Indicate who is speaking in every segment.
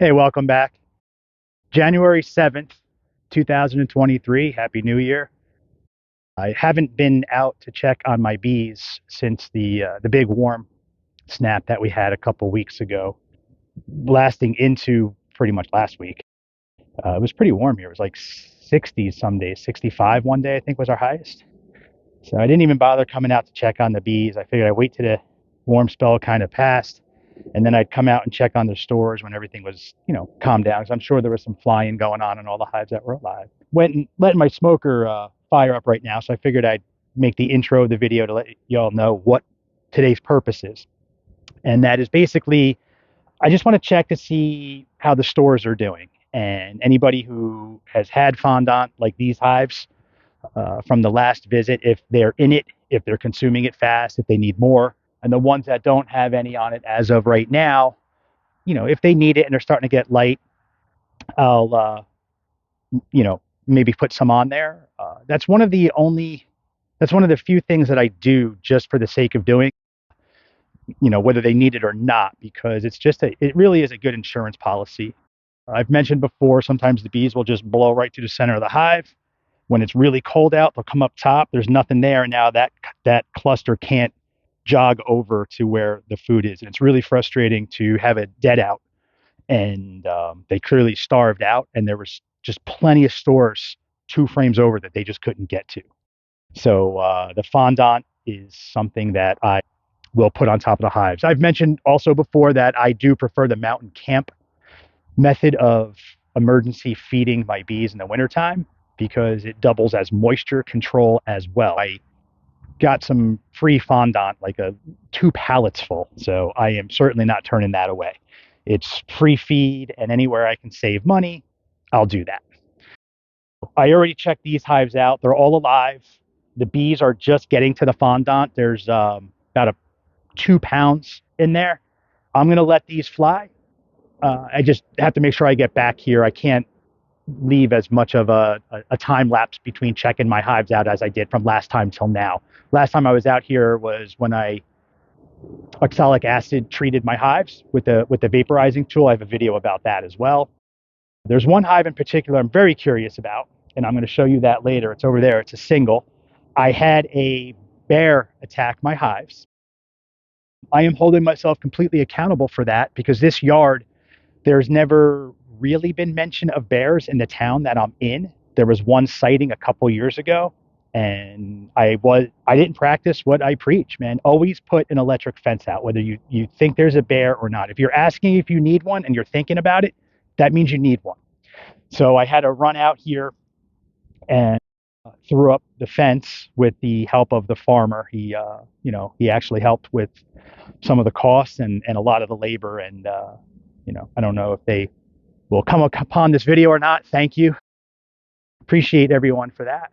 Speaker 1: Hey, welcome back. January 7th, 2023. Happy New Year. I haven't been out to check on my bees since the big warm snap that we had a couple weeks ago, lasting into pretty much last week. It was pretty warm here. It was like 60 some days, 65 one day, I think was our highest. So I didn't even bother coming out to check on the bees. I figured I'd wait till the warm spell kind of passed, and then I'd come out and check on the stores when everything was, calmed down. Because I'm sure there was some flying going on in all the hives that were alive. Went and letting my smoker fire up right now, so I figured I'd make the intro of the video to let y'all know what today's purpose is, and that is basically I just want to check to see how the stores are doing, and anybody who has had fondant like these hives from the last visit, if they're in it, if they're consuming it fast, if they need more, and the ones that don't have any on it as of right now, if they need it and they're starting to get light, I'll, maybe put some on there. That's one of the few things that I do just for the sake of doing, whether they need it or not, because it really is a good insurance policy. I've mentioned before, sometimes the bees will just blow right through the center of the hive. When it's really cold out, they'll come up top. There's nothing there. Now that cluster can't jog over to where the food is. And it's really frustrating to have a dead out. And they clearly starved out. And there was just plenty of stores 2 frames over that they just couldn't get to. So the fondant is something that I will put on top of the hives. I've mentioned also before that I do prefer the mountain camp method of emergency feeding my bees in the wintertime, because it doubles as moisture control as well. I got some free fondant, like 2 pallets full, so I am certainly not turning that away. It's free feed, and anywhere I can save money, I'll do that. I already checked these hives out. They're all alive. The bees are just getting to the fondant. There's about 2 pounds in there. I'm going to let these fly. I just have to make sure I get back here. I can't leave as much of a time lapse between checking my hives out as I did from last time till now. Last time I was out here was when I oxalic acid treated my hives with the vaporizing tool. I have a video about that as well. There's one hive in particular I'm very curious about, and I'm going to show you that later. It's over there. It's a single. I had a bear attack my hives. I am holding myself completely accountable for that, because this yard, there's never really been mention of bears in the town that I'm in. There was one sighting a couple years ago, and I didn't practice what I preach, man. Always put an electric fence out, whether you think there's a bear or not. If you're asking if you need one and you're thinking about it, that means you need one. So I had to run out here and threw up the fence with the help of the farmer. He actually helped with some of the costs and a lot of the labor. And I don't know if they will come upon this video or not. Thank you. Appreciate everyone for that.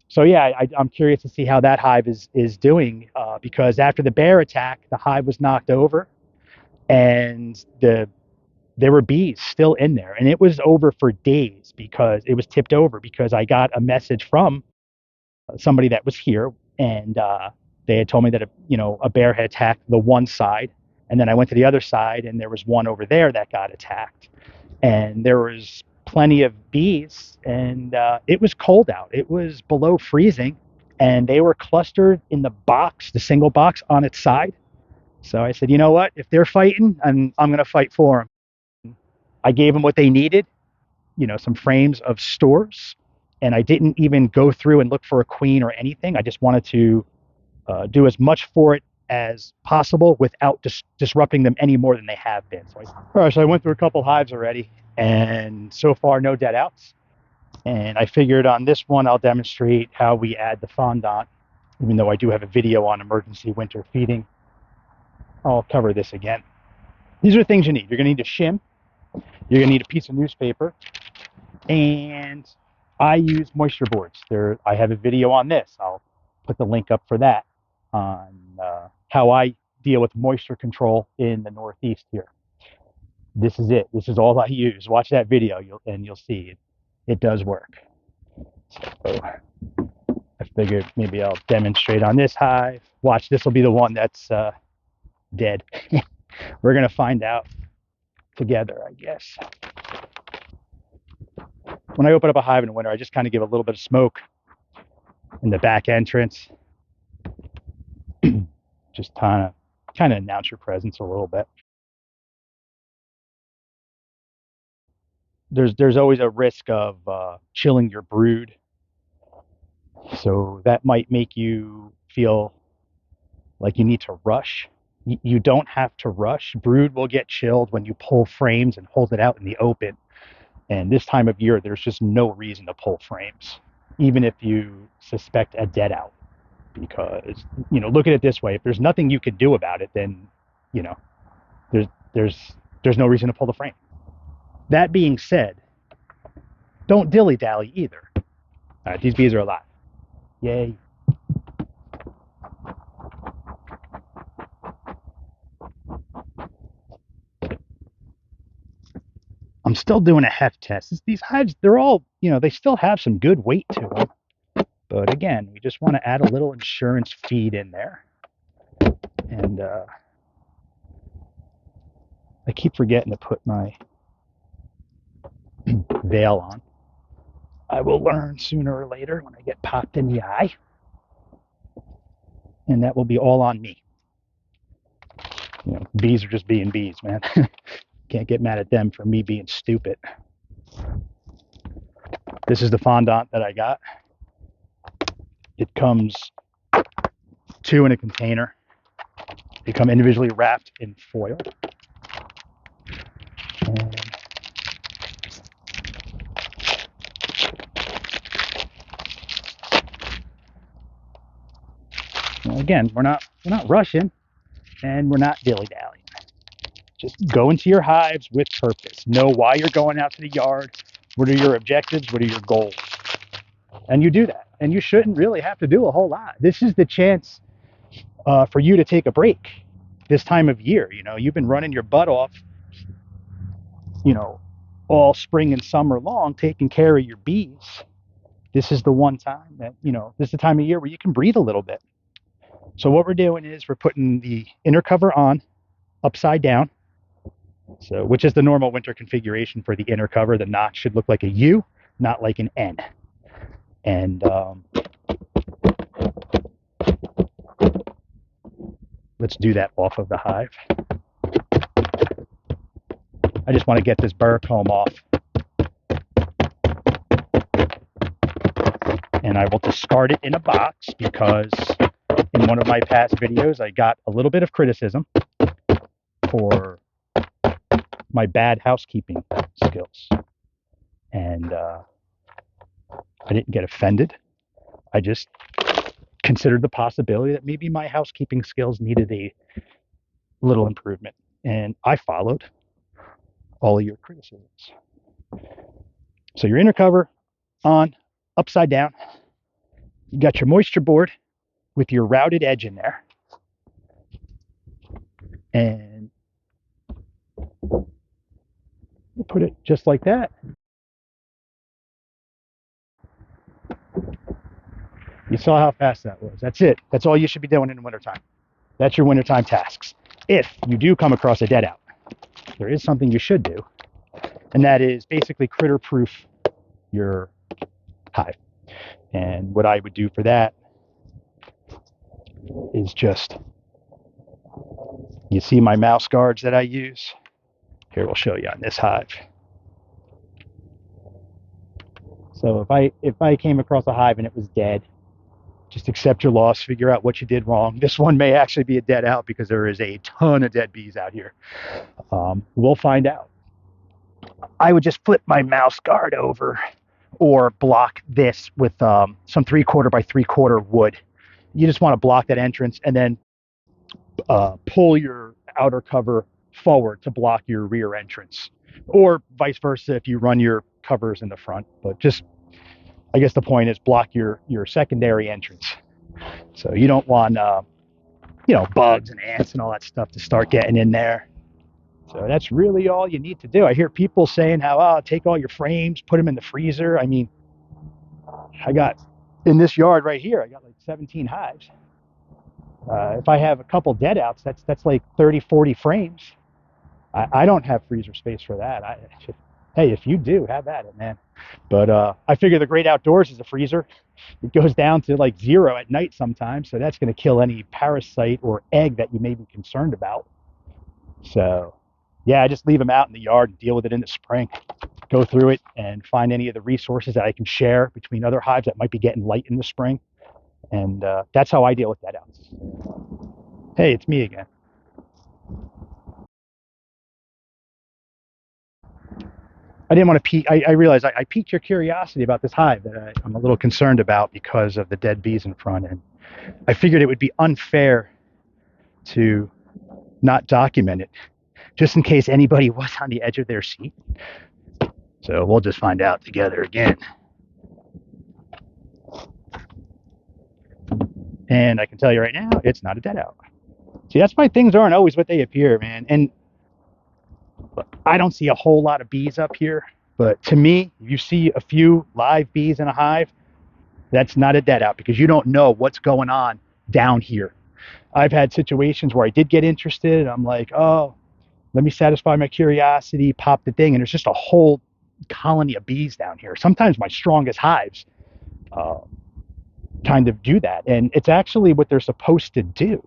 Speaker 1: So yeah, I'm curious to see how that hive is doing, because after the bear attack, the hive was knocked over, and there were bees still in there, and it was over for days because it was tipped over, because I got a message from somebody that was here, and they had told me that a bear had attacked the one side, and then I went to the other side, and there was one over there that got attacked, and there was plenty of bees, and it was cold out. It was below freezing, and they were clustered in the box, the single box on its side. So I said, you know what? If they're fighting, I'm going to fight for them. I gave them what they needed, some frames of stores, and I didn't even go through and look for a queen or anything. I just wanted to do as much for it as possible without disrupting them any more than they have been. So I went through a couple hives already, and so far no deadouts. And I figured on this one I'll demonstrate how we add the fondant, even though I do have a video on emergency winter feeding. I'll cover this again. These are things you need. You're going to need a shim. You're going to need a piece of newspaper, and I use moisture boards. I have a video on this. I'll put the link up for that, on how I deal with moisture control in the Northeast here. This is it. This is all I use. Watch that video, you'll see it does work. So I figured maybe I'll demonstrate on this hive. Watch, this will be the one that's dead. We're going to find out. together, I guess. When I open up a hive in the winter, I just kind of give a little bit of smoke in the back entrance. Just kind of announce your presence a little bit. There's always a risk of chilling your brood, so that might make you feel like you need to rush. You don't have to rush. Brood will get chilled when you pull frames and hold it out in the open. And this time of year, there's just no reason to pull frames, even if you suspect a deadout. Because, look at it this way: if there's nothing you can do about it, then, you know, there's there's no reason to pull the frame. That being said, don't dilly dally either. All right, these bees are alive. Yay. I'm still doing a heft test. These hives, they're all, they still have some good weight to them. But again, we just want to add a little insurance feed in there. And I keep forgetting to put my veil on. I will learn sooner or later when I get popped in the eye. And that will be all on me. Bees are just being bees, man. Can't get mad at them for me being stupid. This is the fondant that I got. It comes 2 in a container. They come individually wrapped in foil. And again, we're not rushing, and we're not dilly-dallying. Just go into your hives with purpose. Know why you're going out to the yard. What are your objectives? What are your goals? And you do that. And you shouldn't really have to do a whole lot. This is the chance for you to take a break this time of year. You've been running your butt off, all spring and summer long, taking care of your bees. This is the one time that, this is the time of year where you can breathe a little bit. So what we're doing is we're putting the inner cover on upside down. So, which is the normal winter configuration for the inner cover. The notch should look like a U, not like an N. And let's do that off of the hive. I just want to get this burr comb off. And I will discard it in a box because in one of my past videos, I got a little bit of criticism for my bad housekeeping skills. And I didn't get offended. I just considered the possibility that maybe my housekeeping skills needed a little improvement. And I followed all of your criticisms. So your inner cover on, upside down. You got your moisture board with your routed edge in there. And we'll put it just like that. You saw how fast that was. That's it. That's all you should be doing in the wintertime. That's your wintertime tasks. If you do come across a deadout, there is something you should do, and that is basically critter-proof your hive. And what I would do for that is just, you see my mouse guards that I use? Here, we'll show you on this hive. So if I came across a hive and it was dead, just accept your loss, figure out what you did wrong. This one may actually be a deadout because there is a ton of dead bees out here. We'll find out. I would just flip my mouse guard over or block this with some 3/4 by 3/4 wood. You just want to block that entrance and then pull your outer cover forward to block your rear entrance, or vice versa if you run your covers in the front. But just, I guess the point is, block your secondary entrance. So you don't want bugs and ants and all that stuff to start getting in there. So that's really all you need to do. I hear people saying how, take all your frames, put them in the freezer. I mean, I got, in this yard right here, I got like 17 hives. If I have a couple deadouts, that's like 30, 40 frames. I don't have freezer space for that. Hey, if you do, have at it, man. But I figure the great outdoors is a freezer. It goes down to like 0 at night sometimes, so that's going to kill any parasite or egg that you may be concerned about. So, yeah, I just leave them out in the yard and deal with it in the spring. Go through it and find any of the resources that I can share between other hives that might be getting light in the spring. And that's how I deal with deadouts. Hey, it's me again. I didn't want to peak. I realized I piqued your curiosity about this hive that I'm a little concerned about because of the dead bees in front. And I figured it would be unfair to not document it just in case anybody was on the edge of their seat. So we'll just find out together again. And I can tell you right now, it's not a deadout. See, that's why things aren't always what they appear, man. And I don't see a whole lot of bees up here, but to me, if you see a few live bees in a hive, that's not a deadout because you don't know what's going on down here. I've had situations where I did get interested. I'm like, oh, let me satisfy my curiosity, pop the thing, and there's just a whole colony of bees down here. Sometimes my strongest hives uh, kind of do that, and it's actually what they're supposed to do.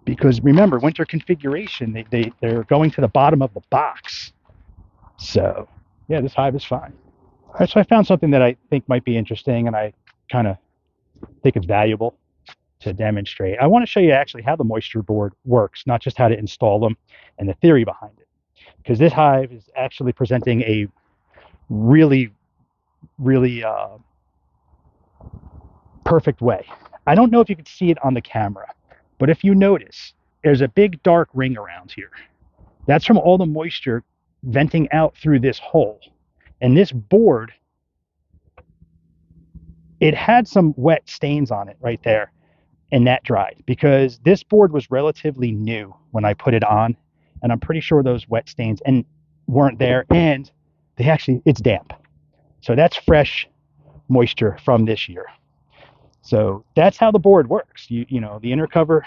Speaker 1: Because remember, winter configuration, they're going to the bottom of the box. So, yeah, this hive is fine. All right, so I found something that I think might be interesting, and I kind of think it's valuable to demonstrate. I want to show you actually how the moisture board works, not just how to install them and the theory behind it. Because this hive is actually presenting a really, really perfect way. I don't know if you can see it on the camera, but if you notice, there's a big dark ring around here. That's from all the moisture venting out through this hole. And this board, it had some wet stains on it right there, and that dried because this board was relatively new when I put it on, and I'm pretty sure those wet stains and weren't there, and it's damp. So that's fresh moisture from this year. So that's how the board works. The inner cover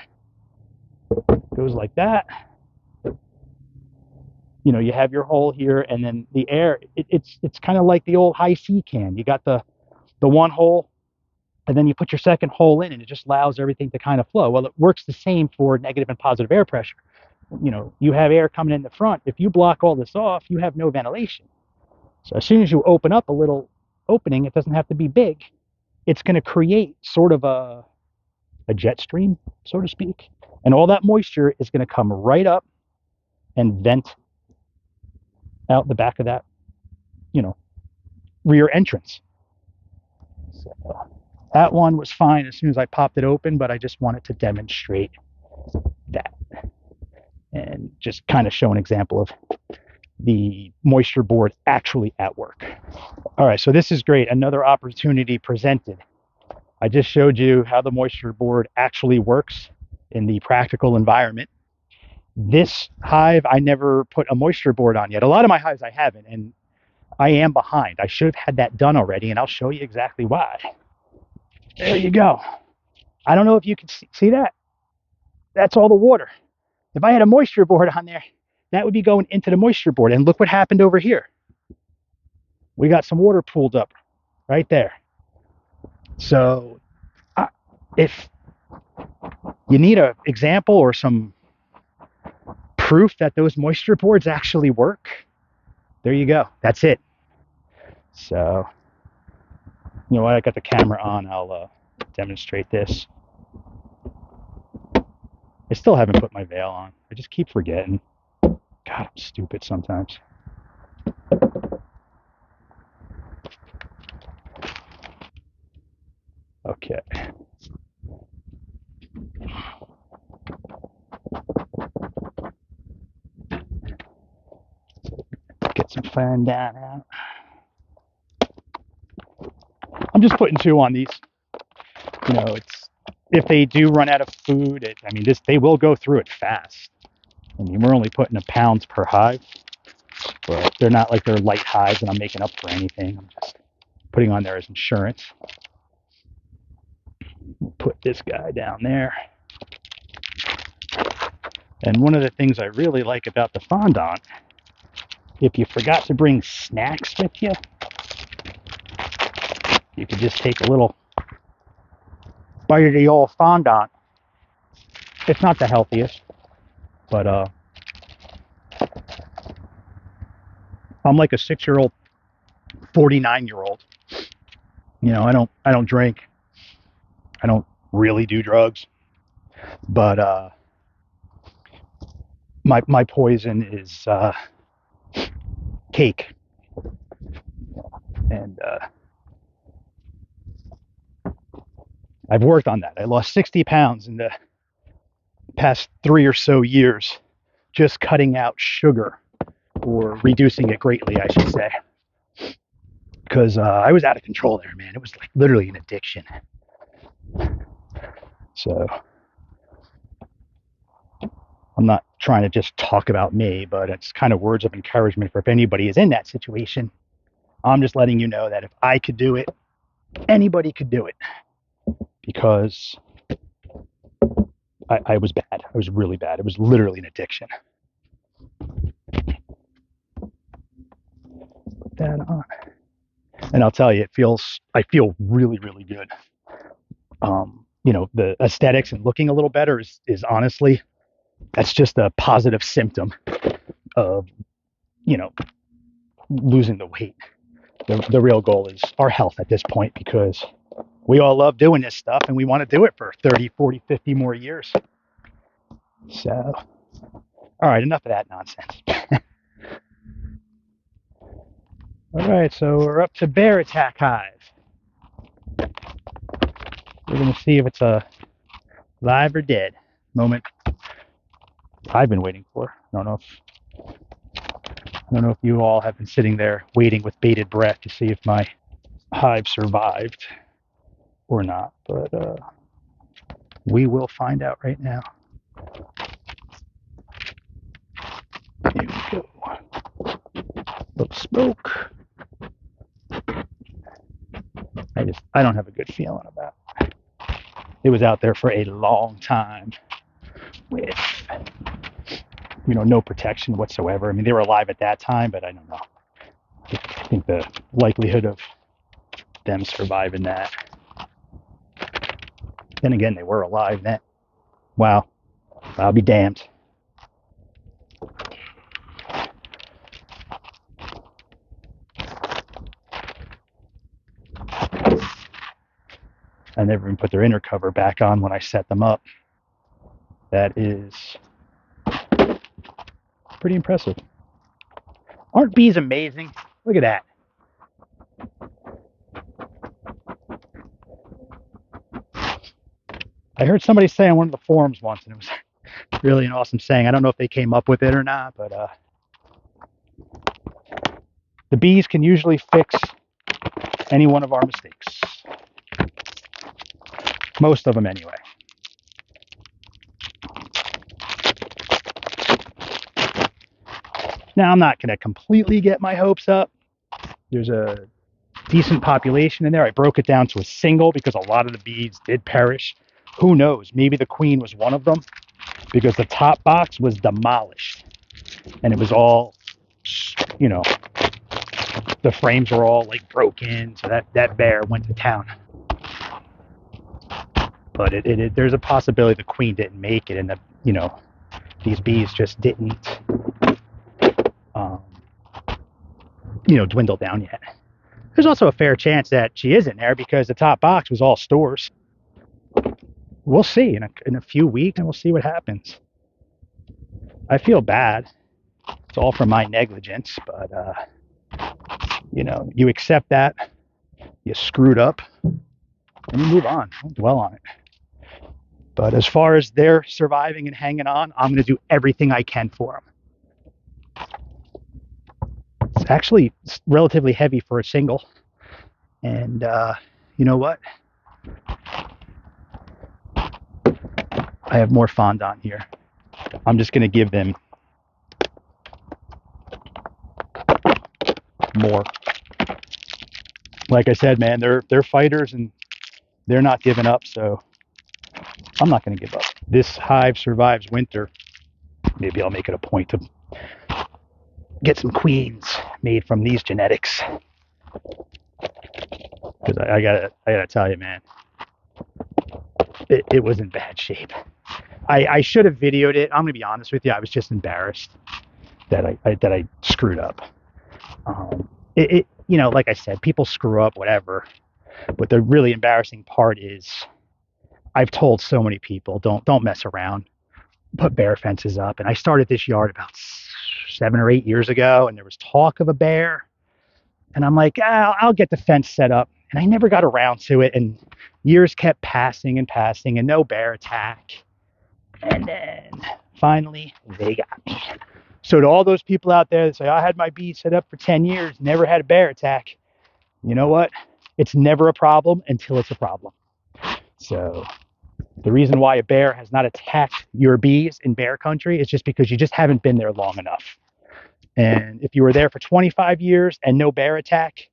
Speaker 1: goes like that. You have your hole here, and then the air. It's kind of like the old high C can. You got the one hole, and then you put your second hole in, and it just allows everything to kind of flow. Well, it works the same for negative and positive air pressure. You have air coming in the front. If you block all this off, you have no ventilation. So as soon as you open up a little opening, it doesn't have to be big. It's going to create sort of a jet stream, so to speak. And all that moisture is going to come right up and vent out the back of that, rear entrance. So that one was fine as soon as I popped it open, but I just wanted to demonstrate that and just kind of show an example of the moisture board actually at work. All right, so this is great. Another opportunity presented. I just showed you how the moisture board actually works in the practical environment. This hive, I never put a moisture board on yet. A lot of my hives I haven't, and I am behind. I should have had that done already, and I'll show you exactly why. There you go. I don't know if you can see that. That's all the water. If I had a moisture board on there, that would be going into the moisture board. And look what happened over here. We got some water pooled up right there. So if you need an example or some proof that those moisture boards actually work, there you go. That's it. So, while I got the camera on, I'll demonstrate this. I still haven't put my veil on. I just keep forgetting. God, I'm stupid sometimes. Okay. Get some Fondant out. I'm just putting 2 on these. It's if they do run out of food, they will go through it fast. We're only putting pounds per hive, but they're not like they're light hives and I'm making up for anything. I'm just putting on there as insurance. Put this guy down there. And one of the things I really like about the fondant, if you forgot to bring snacks with you, you could just take a little bite of the old fondant. It's not the healthiest, but I'm like a 6-year-old, 49-year-old. You know, I don't drink. I don't really do drugs, but my poison is cake, and I've worked on that. I lost 60 pounds in the past 3 or so years, just cutting out sugar, or reducing it greatly, I should say, because I was out of control there, man. It was like literally an addiction. So I'm not trying to just talk about me, but it's kind of words of encouragement for if anybody is in that situation. I'm just letting you know that if I could do it, anybody could do it, because I was bad. I was really bad. It was literally an addiction. Put that on. And I'll tell you, I feel really, really good. You know, the aesthetics and looking a little better is honestly, that's just a positive symptom of, you know, losing the weight. The real goal is our health at this point, because we all love doing this stuff and we want to do it for 30, 40, 50 more years. So, all right, enough of that nonsense. All right, so we're up to bear attack hive. We're going to see if it's a live or dead moment I've been waiting for. I don't know if you all have been sitting there waiting with bated breath to see if my hive survived or not, but we will find out right now. Here we go. Little smoke. I don't have a good feeling about it. It was out there for a long time with, you know, no protection whatsoever. I mean, they were alive at that time, but I don't know. I think the likelihood of them surviving that. Then again, they were alive then. Wow. I'll be damned. I never even put their inner cover back on when I set them up. That is pretty impressive. Aren't bees amazing? Look at that. I heard somebody say on one of the forums once, and it was really an awesome saying. I don't know if they came up with it or not, but the bees can usually fix any one of our mistakes. Most of them, anyway. Now, I'm not going to completely get my hopes up. There's a decent population in there. I broke it down to a single because a lot of the bees did perish. Who knows? Maybe the queen was one of them, because the top box was demolished. And it was all, you know, the frames were all like broken. So that bear went to town. But there's a possibility the queen didn't make it, and the, you know, these bees just didn't, you know, dwindle down yet. There's also a fair chance that she isn't there because the top box was all stores. We'll see in a few weeks, and we'll see what happens. I feel bad. It's all from my negligence, but you know, you accept that you screwed up and you move on. Don't dwell on it. But as far as they're surviving and hanging on, I'm going to do everything I can for them. It's actually relatively heavy for a single. And you know what? I have more fondant here. I'm just going to give them more. Like I said, man, they're fighters and they're not giving up, so I'm not going to give up. This hive survives winter Maybe I'll make it a point to get some queens made from these genetics. Because I gotta tell you, man, it was in bad shape. I should have videoed it. I'm gonna be honest with you. I was just embarrassed that I screwed up. Like I said, people screw up, whatever. But the really embarrassing part is I've told so many people, don't mess around, put bear fences up. And I started this yard about 7 or 8 years ago, and there was talk of a bear. And I'm like, I'll get the fence set up. And I never got around to it. And years kept passing and passing, and no bear attack. And then finally, they got me. So to all those people out there that say, I had my bees set up for 10 years, never had a bear attack, you know what? It's never a problem until it's a problem. So the reason why a bear has not attacked your bees in bear country is just because you just haven't been there long enough. And if you were there for 25 years and no bear attack,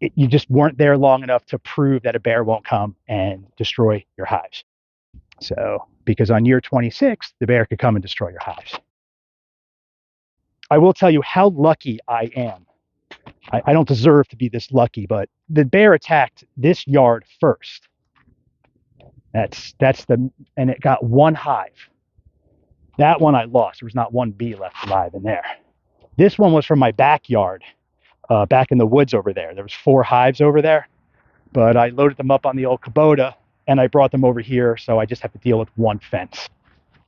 Speaker 1: you just weren't there long enough to prove that a bear won't come and destroy your hives. So, because on year 26, the bear could come and destroy your hives. I will tell you how lucky I am. I don't deserve to be this lucky, but the bear attacked this yard first. And it got one hive. That one I lost. There was not one bee left alive in there. This one was from my backyard, back in the woods over there. There was 4 hives over there, but I loaded them up on the old Kubota and I brought them over here, so I just have to deal with one fence.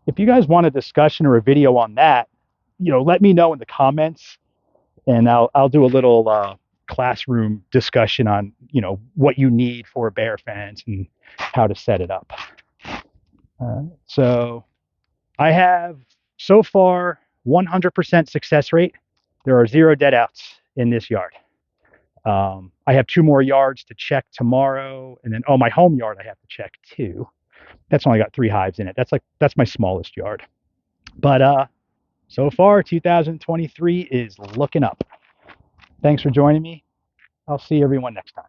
Speaker 1: If you guys want a discussion or a video on that, let me know in the comments, and I'll do a little classroom discussion on what you need for a bear fence and how to set it up. So I have so far 100% success rate. There are 0 deadouts in this yard. I have 2 more yards to check tomorrow, and then my home yard I have to check too. That's only got 3 hives in it. That's my smallest yard. But so far 2023 is looking up. Thanks for joining me. I'll see everyone next time.